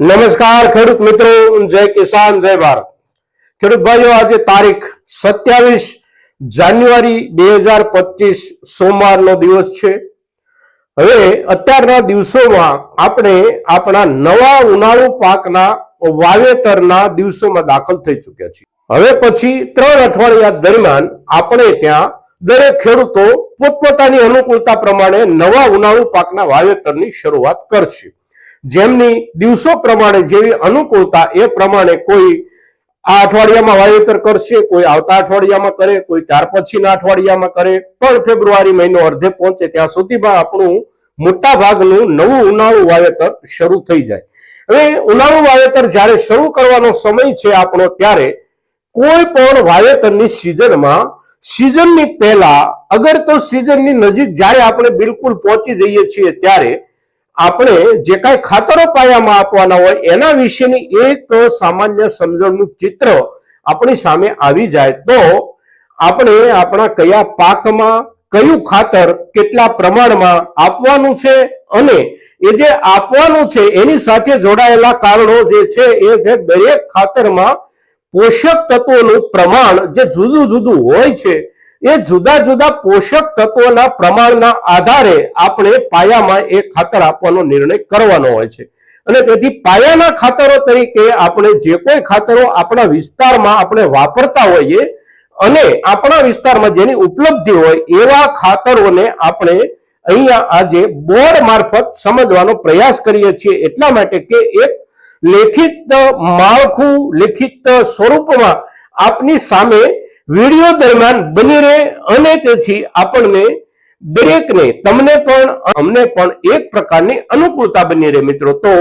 નમસ્કાર ખેડૂત મિત્રો, જય કિસાન જય ભારત। ખેડૂત ભાઈઓ, આજે તારીખ 27 જાન્યુઆરી 2025 સોમવારનો દિવસ છે। હવે અત્યારના દિવસોમાં આપણે આપણા નવા ઉનાળુ પાકના વાવેતરના દિવસોમાં દાખલ થઈ ચૂક્યા છીએ। હવે પછી 3 અઠવાડિયા દરમિયાન આપણે ત્યાં દરેક ખેડૂતો પોતપોતાની અનુકૂળતા પ્રમાણે નવા ઉનાળુ પાકના વાવેતરની શરૂઆત કરશે। જેમની દિવસો પ્રમાણે જેવી અનુકૂળતા એ પ્રમાણે કોઈ આ અઠવાડિયામાં વાવેતર કરશે, કોઈ આવતા અઠવાડિયામાં કરે, કોઈ ત્યાર પછીના અઠવાડિયામાં કરે, પણ ફેબ્રુઆરી મહિનો અર્ધે પહોંચે ત્યાં સુધીમાં આપણું મોટા ભાગનું નવું ઉનાળુ વાવેતર શરૂ થઈ જાય। હવે ઉનાળુ વાવેતર જ્યારે શરૂ કરવાનો સમય છે આપણો, ત્યારે કોઈ પણ વાવેતરની સિઝનની પહેલા અગર તો સિઝનની નજીક જ્યારે આપણે બિલકુલ પહોંચી જઈએ છીએ ત્યારે આપણે જે કાંઈ ખાતરો પાયામાં આપવાના હોય એના વિશેની એક સામાન્ય સમજણનું ચિત્ર આપણી સામે આવી જાય તો આપણે આપણા કયા પાકમાં કયું ખાતર કેટલા પ્રમાણમાં આપવાનું છે અને એ જે આપવાનું છે એની સાથે જોડાયેલા કારણો જે છે એ જે દરેક ખાતરમાં પોષક તત્વોનું પ્રમાણ જે જુદું જુદું હોય છે એ જુદા જુદા પોષક તત્વોના પ્રમાણના આધારે આપણે પાયામાં એ ખાતર આપવાનો નિર્ણય કરવાનો હોય છે। અને તેથી પાયાના ખાતરો તરીકે આપણે જે કોઈ ખાતરો આપણા વિસ્તારમાં આપણે વાપરતા હોઈએ અને આપણા વિસ્તારમાં જેની ઉપલબ્ધિ હોય એવા ખાતરોને આપણે અહીંયા આજે બોર્ડ મારફત સમજવાનો પ્રયાસ કરીએ છીએ, એટલા માટે કે એક લેખિત માળખું લેખિત સ્વરૂપમાં આપની સામે વિડીયો દરમિયાન બની રહે અને તેથી આપણને દરેકને તમને પણ અમને પણ એક પ્રકારની અનુકૂળતા બની રહે। મિત્રો, તો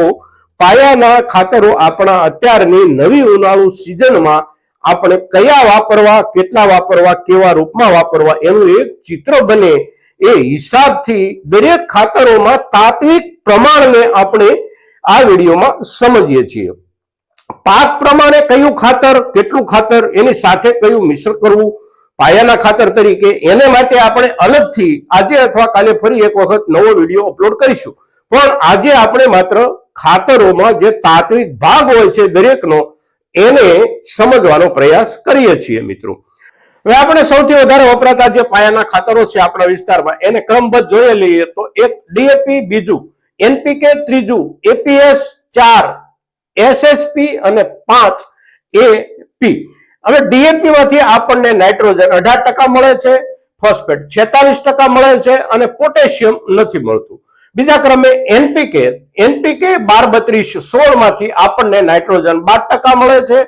પાયાના ખાતરો આપણા અત્યારની નવી ઉનાળુ સિઝનમાં આપણે કયા વાપરવા, કેટલા વાપરવા, કેવા રૂપમાં વાપરવા એનું એક ચિત્ર બને એ હિસાબથી દરેક ખાતરોમાં તાત્વિક પ્રમાણને આપણે આ વિડીયોમાં સમજીએ છીએ। પાક પ્રમાણે કયું ખાતર, કેટલું ખાતર, એની સાથે કયું મિશ્ર કરવું પાયાના ખાતર તરીકે, એને માટે આપણે અલગથી આજે અથવા કાલે ફરી એક વખત નવો વિડીયો અપલોડ કરીશું। પણ આજે આપણે માત્ર ખાતરોમાં જે તાત્વિક ભાગ હોય છે દરેકનો એને સમજવાનો પ્રયાસ કરીએ છીએ। મિત્રો, હવે આપણે સૌથી વધારે વપરાતા જે પાયાના ખાતરો છે આપણા વિસ્તારમાં એને ક્રમબદ્ધ જોઈએ લઈએ તો એક ડીએપી, બીજું એનપીકે, ત્રીજું એપીએસ, 4 એસએસપી અને 5 એપી। હવે ડીએપી માંથી આપણને નાઇટ્રોજન 18% મળે છે, ફોસ્ફેટ 46% મળે છે અને પોટેશિયમ નથી મળતું। બીજા ક્રમે એનપીકે 12-32-16 માંથી આપણને નાઇટ્રોજન 12% મળે છે,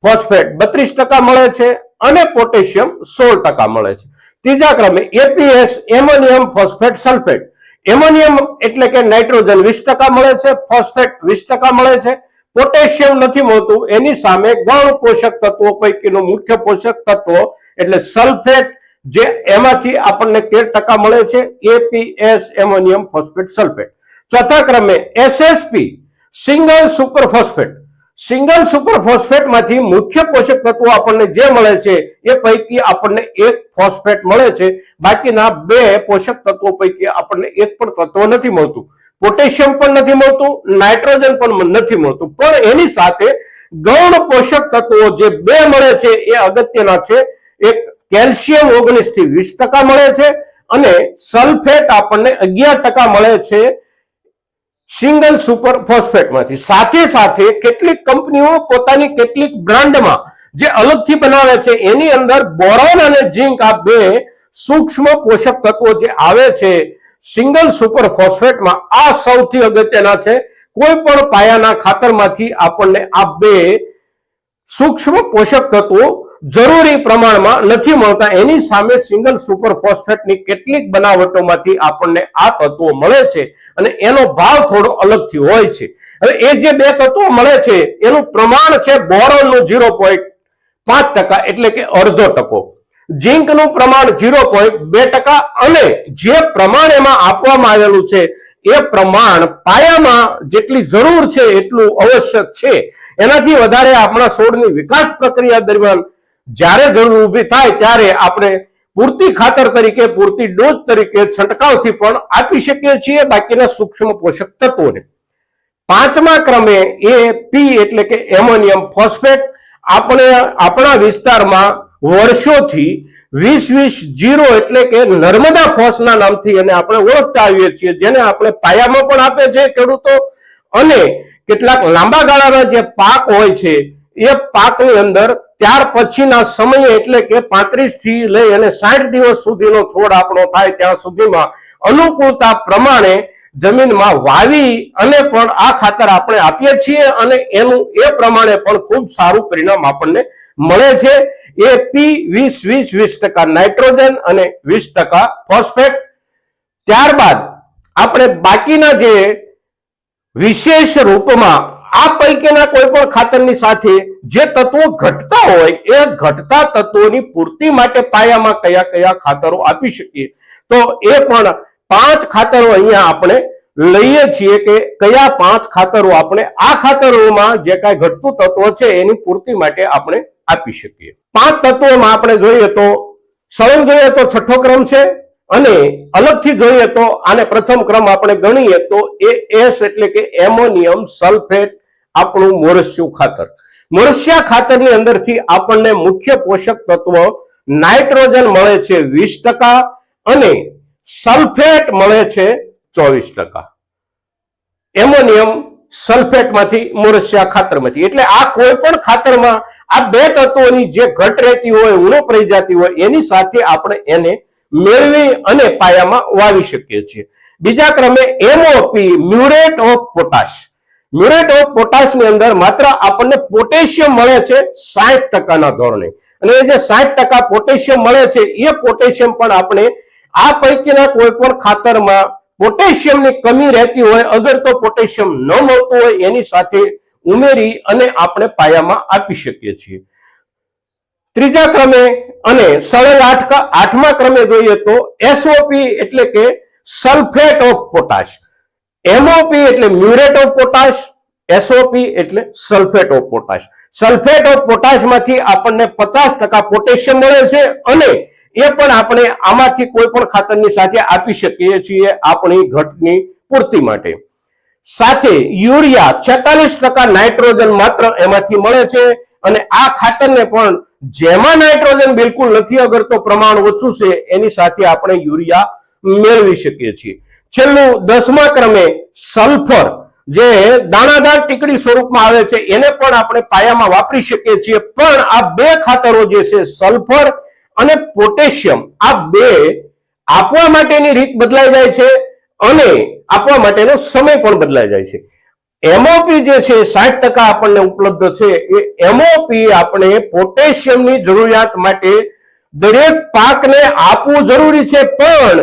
ફોસ્ફેટ 32% મળે છે અને પોટેશિયમ 16% મળે છે। ત્રીજા ક્રમે APS ammonium phosphate sulphate, ammonium એટલે કે નાઇટ્રોજન 20% મળે છે, ફોસ્ફેટ 20% મળે છે, પોટેશિયમ નથી મળતું। એની સામે ગૌણ પોષક તત્વો પૈકીનું મુખ્ય પોષક તત્વ એટલે સલ્ફેટ જે એમાંથી આપણને 13% મળે છે, એપીએસ એમોનિયમ ફોસ્ફેટ સલ્ફેટ। ચોથા ક્રમે SSP single super phosphate, single super phosphate માંથી મુખ્ય પોષક તત્વો આપણને જે મળે છે એ પૈકી આપણને એક ફોસ્ફેટ મળે છે, બાકીના 2 પોષક તત્વો પૈકી આપણને એક પણ તત્વ નથી મળતું। પોટેશિયમ પણ નથી મળતું, નાઇટ્રોજન પણ નથી મળતું, પણ એની સાથે ગૌણ પોષક તત્વો જે 2 મળે છે એ અગત્યના છે। એક કેલ્શિયમ 19 થી 20% મળે છે અને સલ્ફેટ આપણને 11% મળે છે સિંગલ સુપર ફોસ્ફેટમાંથી। સાથે સાથે કેટલીક કંપનીઓ પોતાની કેટલીક બ્રાન્ડમાં જે અલગથી બનાવે છે એની અંદર બોરોન અને ઝિંક આ 2 સૂક્ષ્મ પોષક તત્વો જે આવે છે સિંગલ સુપર ફોસ્ફેટમાં આ સૌથી અગત્યના છે। કોઈ પણ પાયાના ખાતરમાંથી આપણને આ 2 સૂક્ષ્મ પોષક તત્વો જરૂરી પ્રમાણમાં નથી મળતા। એની સામે સિંગલ સુપર ફોસ્ફેટની કેટલીક બનાવટોમાંથી આપણને આ તત્વો મળે છે અને એનો ભાવ થોડો અલગથી હોય છે। હવે એ જે 2 તત્વો મળે છે એનું પ્રમાણ છે બોરોનનું 0.5% એટલે કે અડધો ટકો, ઝિંકનું પ્રમાણ 0.2% અને જે પ્રમાણ એમાં આપવામાં આવેલું છે એ પ્રમાણ પાયામાં જેટલી જરૂર છે એટલું આવશ્યક છે, એનાથી વધારે આપણા છોડની વિકાસ પ્રક્રિયા દરમિયાન જ્યારે જરૂર ઊભી થાય ત્યારે આપણે પૂરતી ખાતર તરીકે, પૂરતી ડોઝ તરીકે છંટકાવથી પણ આપી શકીએ છીએ બાકીના સૂક્ષ્મ પોષક તત્વોને। પાંચમા ક્રમે પી એટલે કે એમોનિયમ ફોસ્ફેટ. આપણે આપણા વિસ્તારમાં વર્ષોથી 20-20-0 એટલે કે નર્મદા ફોસના નામથી એને આપણે ઓળખતા આવીએ છીએ, જેને આપણે પાયામાં પણ આપે છે ખેડૂતો, અને કેટલાક લાંબા ગાળાના જે પાક હોય છે એ પાકની અંદર ત્યાર પછીના સમયે એટલે કે 35 થી લઈ અને 60 દિવસ સુધીનો છોડ આપણો થાય ત્યાં સુધીમાં અનુકૂળતા પ્રમાણે જમીનમાં વાવી અને પણ આ ખાતર આપણે આપીએ છીએ, અને એનું એ પ્રમાણે પણ ખૂબ સારું પરિણામ આપણને મળે છે. એ પી 20-20-20% નાઇટ્રોજન અને 20% ફોસ્ફેટ. ત્યારબાદ આપણે બાકીના જે વિશેષ રૂપમાં આ પૈકીના કોઈ પણ ખાતરની સાથે જે તત્વો ઘટતા હોય એ ઘટતા તત્વોની પૂર્તિ માટે પાયામાં કયા કયા ખાતરો આપી શકીએ, તો એ પણ 5 ખાતરો અહીંયા આપણે લઈએ છીએ કે કયા 5 ખાતરો આપણે આ ખાતરોમાં જે કાંઈ ઘટતું તત્વો છે એની પૂર્તિ માટે આપણે આપી શકીએ. 5 તત્વોમાં આપણે જોઈએ તો સળંગ જોઈએ તો 6થો ક્રમ છે, અને અલગથી જોઈએ તો આને પ્રથમ ક્રમ આપણે ગણીએ તો એ એસ એટલે કે એમોનિયમ સલ્ફેટ આપણું મોરસિયું ખાતર. મોરસિયા ખાતરની અંદરથી આપણને મુખ્ય પોષક તત્વો નાઇટ્રોજન મળે છે 20% અને સલ્ફેટ મળે છે 24%. એમોનિયમ સલ્ફેટમાંથી મોરસિયા ખાતરમાંથી. એટલે આ કોઈ પણ ખાતરમાં આ બે તત્વોની જે ઘટ રહેતી હોય, ઉણપ રહી જતી હોય, એની સાથે આપણે એને મેળવી અને પાયામાં વાવી શકીએ છીએ. બીજા ક્રમે MOP muriate of potash. Muriate of potash ની અંદર માત્ર આપણને પોટેશિયમ મળે છે 60% ના ધોરણે, અને એ જે 60% પોટેશિયમ મળે છે એ પોટેશિયમ પણ આપણે આ પૈકીના કોઈ પણ ખાતરમાં પોટેશિયમની કમી રહેતી હોય, અગર તો પોટેશિયમ ન મળતું હોય એની સાથે ઉમેરી અને આપણે પાયામાં આપી શકીએ છીએ. ત્રીજા ક્રમે અને સળંગ 8મા ક્રમે જોઈએ તો એસઓપી એટલે કે સલ્ફેટ ઓફ પોટાશ. એમઓપી એટલે મ્યુરેટ ઓફ પોટાશ, એસઓપી એટલે sulphate of potash. Sulphate of potash માંથી આપણને 50% પોટેશિયમ મળે છે, અને એ પણ આપણે આમાંથી કોઈ પણ ખાતરની સાથે આપી શકીએ છીએ આપણી ઘટની પૂર્તિ માટે. સાથે યુરિયા 46% નાઇટ્રોજન માત્ર એમાંથી મળે છે, અને આ ખાતરને પણ જેમાં નાઇટ્રોજન બિલકુલ નથી, અગર તો પ્રમાણ ઓછું છે એની સાથે આપણે યુરિયા મેળવી શકીએ છીએ. છેલ્લું 10મા ક્રમે સલ્ફર, જે દાણાદાર ટીકડી સ્વરૂપમાં આવે છે, એને પણ આપણે પાયામાં વાપરી શકીએ છીએ. પણ આ બે ખાતરો જે છે સલ્ફર અને પોટેશિયમ, આ બે આપવા માટેની રીત બદલાઈ જાય છે અને આપવા માટેનો સમય પણ બદલાઈ જાય છે. એમઓપી જે છે 60% આપણને ઉપલબ્ધ છે, એ એમઓપી આપણે પોટેશિયમની જરૂરિયાત માટે દરેક પાકને આપવું જરૂરી છે. પણ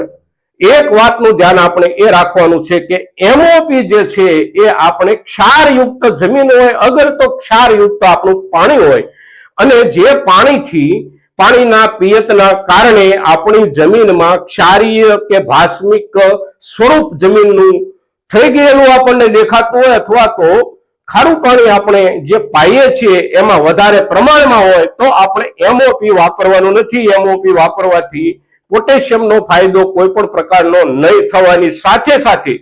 એક વાતનું ધ્યાન આપણે એ રાખવાનું છે કે એમઓપી જે છે એ આપણે ક્ષારયુક્ત જમીન હોય, અગર તો ક્ષારયુક્ત આપણું પાણી હોય, અને જે પાણીના પિયતના કારણે આપણી જમીનમાં ક્ષારીય કે ભાસ્મિક સ્વરૂપ જમીનનું થઈ ગયેલું આપણને દેખાતું હોય, અથવા તો ખારું પાણી આપણે જે પાઈએ છીએ એમાં વધારે પ્રમાણમાં હોય, તો આપણે એમઓપી વાપરવાનું નથી. એમઓપી વાપરવાથી પોટેશિયમનો ફાયદો કોઈ પણ પ્રકારનો નહીં થવાની સાથે સાથે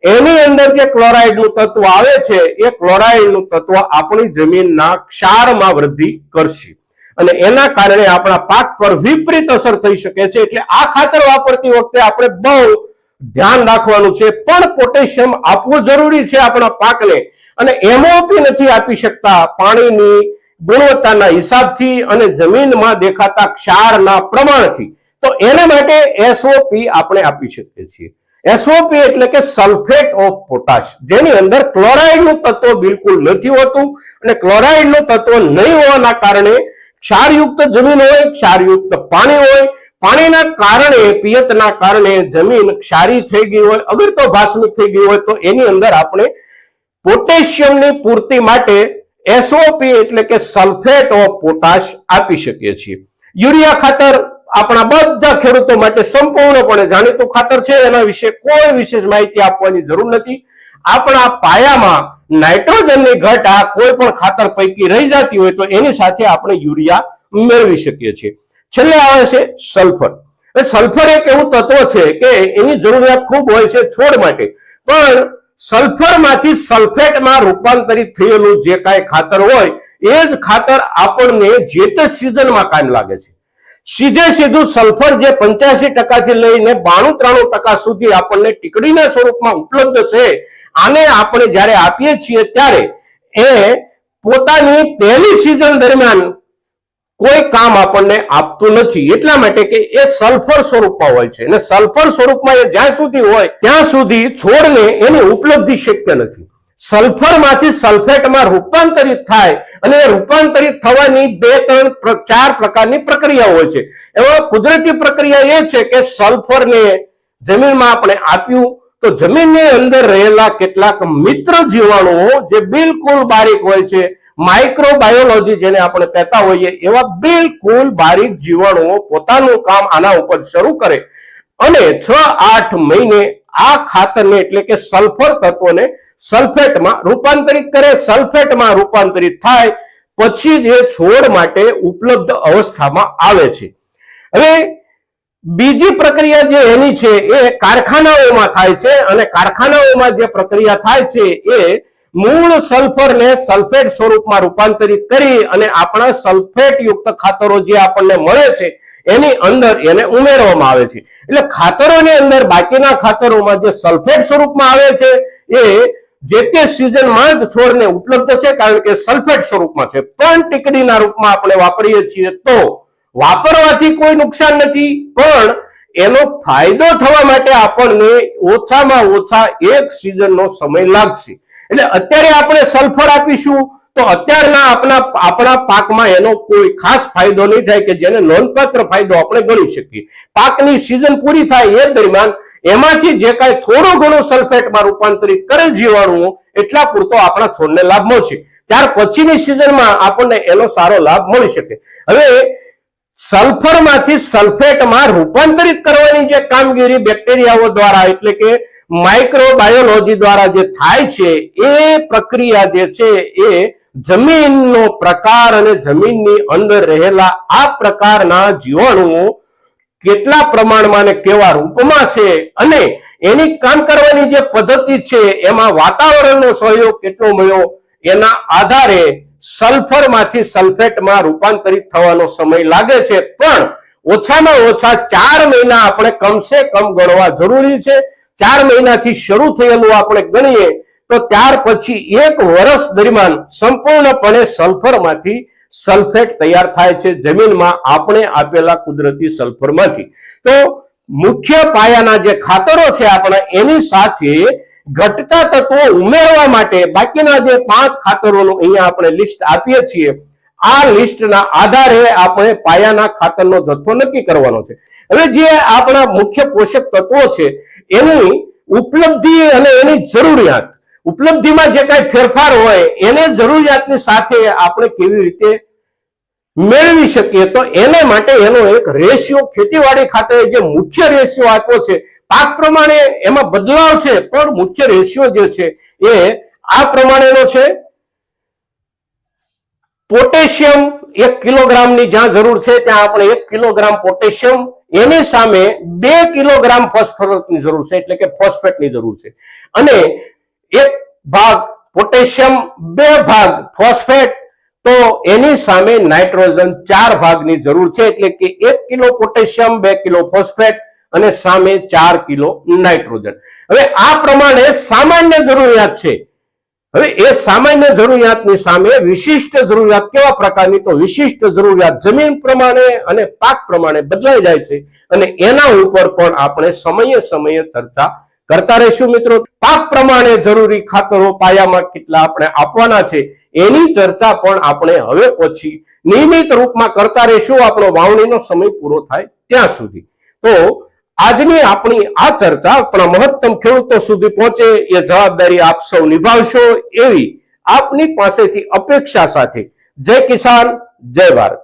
એની અંદર જે ક્લોરાઇડનું તત્વ આવે છે એ ક્લોરાઇડનું તત્વ આપણી જમીનના ક્ષારમાં વૃદ્ધિ કરશે, અને એના કારણે આપણા પાક પર વિપરીત અસર થઈ શકે છે. એટલે આ ખાતર વાપરતી વખતે આપણે બહુ ધ્યાન રાખવાનું છે. પણ પોટેશિયમ આપવું જરૂરી છે આપણા પાકને, અને એમઓપી નથી આપી શકતા પાણીની ગુણવત્તાના હિસાબથી અને જમીનમાં દેખાતા ક્ષારના પ્રમાણથી, તો એના માટે એસઓપી આપણે આપી શકીએ છીએ. એસઓપી એટલે કે સલ્ફેટ ઓફ પોટાશ, જેની અંદર ક્લોરાઇડનું તત્વ બિલકુલ નથી હોતું, અને ક્લોરાઇડનું તત્વ નહીં હોવાના કારણે ક્ષારયુક્ત જમીન હોય, ક્ષારયુક્ત પાણી હોય, પાણીના કારણે પિયતના કારણે જમીન ક્ષારી થઈ ગઈ હોય, અગર તો ભાસ્મિક થઈ ગઈ હોય, તો એની અંદર આપણે પોટેશિયમની પૂર્તિ માટે એસઓપી એટલે કે સલ્ફેટ ઓફ પોટાશ આપી શકીએ છીએ. યુરિયા ખાતર આપણા બધા ખેડૂતો માટે સંપૂર્ણપણે જાણીતું ખાતર છે, એના વિશે કોઈ વિશેષ માહિતી આપવાની જરૂર નથી. આપણા પાયામાં નાઇટ્રોજનની ઘટ આ કોઈ પણ ખાતર પૈકી રહી જતી હોય તો એની સાથે આપણે યુરિયા મેળવી શકીએ છીએ. છેલ્લે આવે છે સલ્ફર. સલ્ફર એક એવું તત્વ છે કે એની જરૂરિયાત ખૂબ હોય છે છોડ માટે, પણ સલ્ફરમાંથી સલ્ફેટમાં રૂપાંતરિત થયેલું જે કાંઈ ખાતર હોય એ જ ખાતર આપણને જે તે સિઝનમાં કામ લાગે છે. સીધે સીધું સલ્ફર જે 85% થી લઈને 92-93% સુધી આપણને ટીકડીના સ્વરૂપમાં ઉપલબ્ધ છે, આને આપણે જ્યારે આપીએ છીએ ત્યારે એ પોતાની પહેલી સિઝન દરમિયાન કોઈ કામ આપણને આપતું નથી, એટલા માટે કે એ સલ્ફર સ્વરૂપમાં હોય છે અને સલ્ફર સ્વરૂપમાં એ જ્યાં સુધી હોય ત્યાં સુધી છોડને એની ઉપલબ્ધિ શક્ય નથી. સલ્ફરમાંથી સલ્ફેટમાં રૂપાંતરિત થાય અને એ રૂપાંતરિત થવાની 2-3-4 પ્રકારની પ્રક્રિયા હોય છે. એમાં કુદરતી પ્રક્રિયા એ છે કે સલ્ફરને જમીનમાં આપણે આપ્યું તો જમીનની અંદર રહેલા કેટલાક મિત્ર જીવાણુઓ જે બિલકુલ બારીક હોય છે, માઇક્રોબાયોલોજી જેને આપણે કહેતા હોઈએ એવા બિલકુલ બારીક જીવાણુઓ પોતાનું કામ આના ઉપર શરૂ કરે અને 6-8 મહિને આ ખાતરને એટલે કે સલ્ફર તત્વોને સલ્ફેટમાં રૂપાંતરિત કરે. સલ્ફેટમાં રૂપાંતરિત થાય પછી જે છોડ માટે ઉપલબ્ધ અવસ્થામાં આવે છે. હવે બીજી પ્રક્રિયા જે એની છે એ કારખાનાઓમાં થાય છે અને કારખાનાઓમાં જે પ્રક્રિયા થાય છે એ મૂળ સલ્ફરને સલ્ફેટ સ્વરૂપમાં રૂપાંતરિત કરી અને આપણા સલ્ફેટ યુક્ત ખાતરો જે આપણને મળે છે એની અંદર એને ઉમેરવામાં આવે છે. એટલે ખાતરોની અંદર બાકીના ખાતરોમાં જે સલ્ફેટ સ્વરૂપમાં આવે છે એ જે તે સિઝનમાં જ છોડને ઉપલબ્ધ છે કારણ કે સલ્ફેટ સ્વરૂપમાં છે, પણ ટીકડીના રૂપમાં આપણે વાપરીએ છીએ તો વાપરવાથી કોઈ નુકસાન નથી, પણ એનો ફાયદો થવા માટે આપણને ઓછામાં ઓછા 1 સિઝનનો સમય લાગશે. એટલે અત્યારે આપણે સલ્ફર આપીશું તો અત્યારના આપણા પાકમાં એનો કોઈ ખાસ ફાયદો નહીં થાય કે જેને નોંધપાત્ર ફાયદો આપણે ગણી શકીએ. પાકની સિઝન પૂરી થાય એ દરમિયાન એમાંથી જે કાંઈ થોડો ઘણો સલ્ફેટમાં રૂપાંતરિત કરે જીવાણુઓ એટલા પૂરતો આપણા છોડને લાભ મળશે. ત્યાર પછીની સિઝનમાં આપણને એનો સારો લાભ મળી શકે. હવે સલ્ફરમાંથી સલ્ફેટમાં રૂપાંતરિત કરવાની જે કામગીરી બેક્ટેરિયાઓ દ્વારા એટલે કે માઇક્રોબાયોલોજી દ્વારા જે થાય છે એ પ્રક્રિયા જે છે એ જમીનનો પ્રકાર અને જમીનની અંદર રહેલા આ પ્રકારના જીવાણુઓ કેટલા પ્રમાણમાં અને કેવા રૂપમાં છે અને એની કામ કરવાની જે પદ્ધતિ છે એમાં વાતાવરણનો સહયોગ કેટલો મળ્યો એના આધારે સલ્ફરમાંથી સલ્ફેટમાં રૂપાંતરિત થવાનો સમય લાગે છે, પણ ઓછામાં ઓછા 4 મહિના આપણે કમસે કમ ગણવા જરૂરી છે. 4 મહિનાથી શરૂ થયેલું આપણે ગણીએ તો ત્યાર પછી 1 વર્ષ દરમિયાન સંપૂર્ણપણે સલ્ફરમાંથી સલ્ફેટ તૈયાર થાય છે જમીનમાં આપણે આપેલા કુદરતી સલ્ફરમાંથી. તો મુખ્ય પાયાના જે ખાતરો છે આપણા એની સાથે ઘટતા તત્વો ઉમેરવા માટે બાકીના જે 5 ખાતરોનું અહીંયા આપણે લિસ્ટ આપીએ છીએ, આ લિસ્ટના આધારે આપણે પાયાના ખાતરનો જથ્થો નક્કી કરવાનો છે. હવે જે આપણા મુખ્ય પોષક તત્વો છે એની ઉપલબ્ધિ અને એની જરૂરિયાત, ઉપલબ્ધિમાં જે કાંઈ ફેરફાર હોય એને જરૂરિયાતની સાથે આપણે કેવી રીતે મેળવી શકીએ તો એને માટે એનો એક રેશિયો ખેતીવાડી ખાતે જે મુખ્ય રેશિયો આપ્યો છે, પાક પ્રમાણે એમાં બદલાવ છે પણ મુખ્ય રેશિયો જે છે એ આ પ્રમાણેનો છે. પોટેશિયમ 1 કિલોગ્રામની જ્યાં જરૂર છે ત્યાં આપણે 1 કિલોગ્રામ પોટેશિયમ, એની સામે 2 કિલોગ્રામ ફોસ્ફરસની જરૂર છે એટલે કે ફોસ્ફેટની જરૂર છે અને 1 ભાગ પોટેશિયમ 2 ભાગ ફોસ્ફેટ તો એની સામે નાઇટ્રોજન 4 ભાગની જરૂર છે એટલે કે 1 કિલો પોટેશિયમ 2 કિલો ફોસ્ફેટ અને સામે 4 કિલો નાઇટ્રોજન. હવે આ પ્રમાણે સામાન્ય જરૂરિયાત છે. હવે એ સામાન્ય જરૂરિયાતની સામે વિશિષ્ટ જરૂરિયાત કેવા પ્રકારની, તો વિશિષ્ટ જરૂરિયાત જમીન પ્રમાણે અને પાક પ્રમાણે બદલાઈ જાય છે અને એના ઉપર પણ આપણે સમયે સમયે ચર્ચા કરતા રહીશું મિત્રો. પાક પ્રમાણે જરૂરી ખાતરો પાયામાં કેટલા આપણે આપવાના છે એની ચર્ચા પણ આપણે હવે પછી નિયમિત રૂપમાં કરતા રહીશું આપણો વાવણીનો સમય પૂરો થાય ત્યાં સુધી. તો આજની આપણી આ ચર્ચા આપણા મહત્તમ ખેડૂતો સુધી પહોંચે એ જવાબદારી આપ સૌ નિભાવશો એવી આપની પાસેથી અપેક્ષા સાથે જય કિસાન જય ભારત.